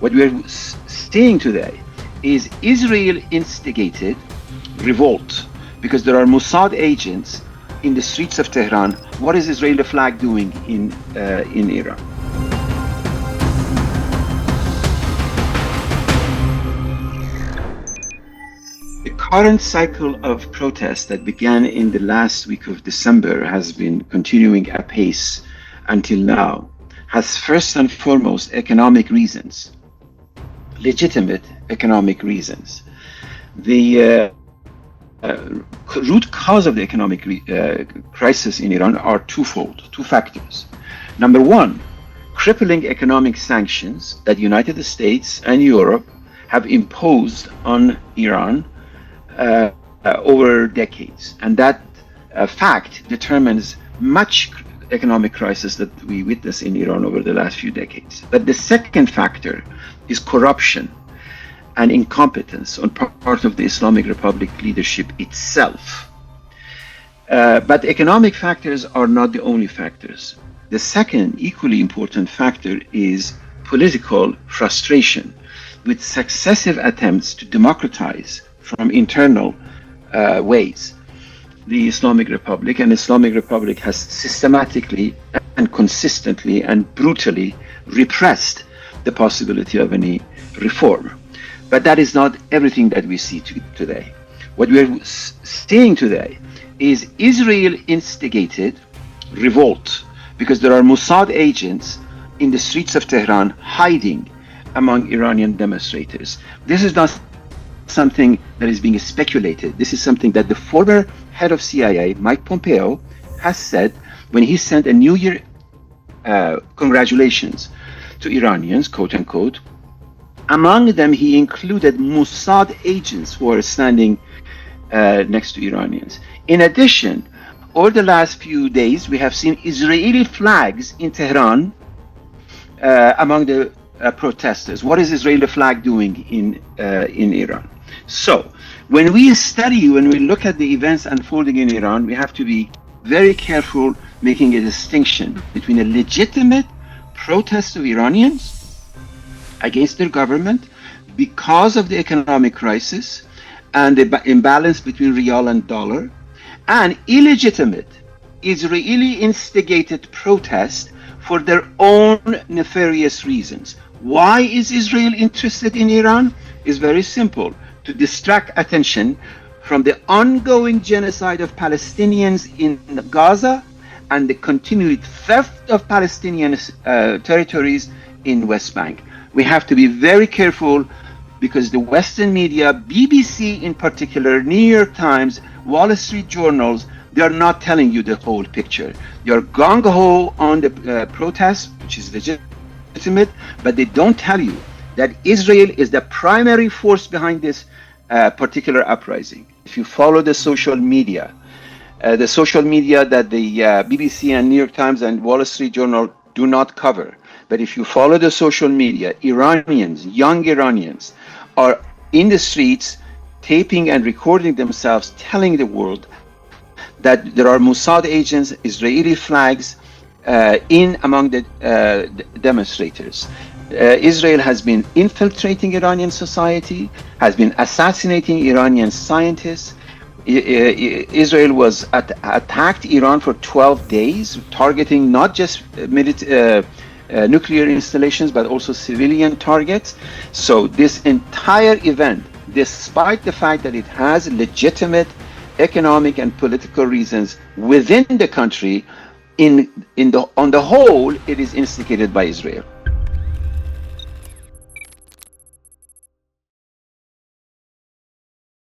What we are seeing today is Israel instigated revolt because there are Mossad agents in the streets of Tehran. What is Israeli flag doing in Iran? The current cycle of protests that began in the last week of December has been continuing apace until now, has first and foremost economic reasons, legitimate economic reasons. The root cause of the economic crisis in Iran are twofold, two factors. Number one, crippling economic sanctions that the United States and Europe have imposed on Iran over decades. And that fact determines much economic crisis that we witness in Iran over the last few decades. But the second factor is corruption and incompetence on part of the Islamic Republic leadership itself. But economic factors are not the only factors. The second equally important factor is political frustration with successive attempts to democratize from internal ways the Islamic Republic, and Islamic Republic has systematically and consistently and brutally repressed the possibility of any reform. But that is not everything that we see today. What we are seeing today is Israel instigated revolt because there are Mossad agents in the streets of Tehran hiding among Iranian demonstrators. This is not something that is being speculated. This is something that the former head of CIA, Mike Pompeo, has said when he sent a New Year congratulations to Iranians, quote unquote. Among them, he included Mossad agents who are standing next to Iranians. In addition, over the last few days, we have seen Israeli flags in Tehran among the protesters. What is Israeli flag doing in Iran? So, when we look at the events unfolding in Iran, we have to be very careful making a distinction between a legitimate protest of Iranians against their government because of the economic crisis and the imbalance between rial and dollar, and illegitimate Israeli instigated protest for their own nefarious reasons. Why is Israel interested in Iran? It's very simple: to distract attention from the ongoing genocide of Palestinians in Gaza and the continued theft of Palestinian territories in West Bank. We have to be very careful because the Western media, BBC in particular, New York Times, Wall Street journals, they are not telling you the whole picture. They are gung-ho on the protest, which is legitimate, but they don't tell you that Israel is the primary force behind this particular uprising. If you follow the social media that the BBC and New York Times and Wall Street Journal do not cover, but if you follow the social media, Iranians, young Iranians, are in the streets taping and recording themselves, telling the world that there are Mossad agents, Israeli flags among the demonstrators. Israel has been infiltrating Iranian society, has been assassinating Iranian scientists. Israel was attacked Iran for 12 days, targeting not just nuclear installations, but also civilian targets. So this entire event, despite the fact that it has legitimate economic and political reasons within the country, on the whole, it is instigated by Israel.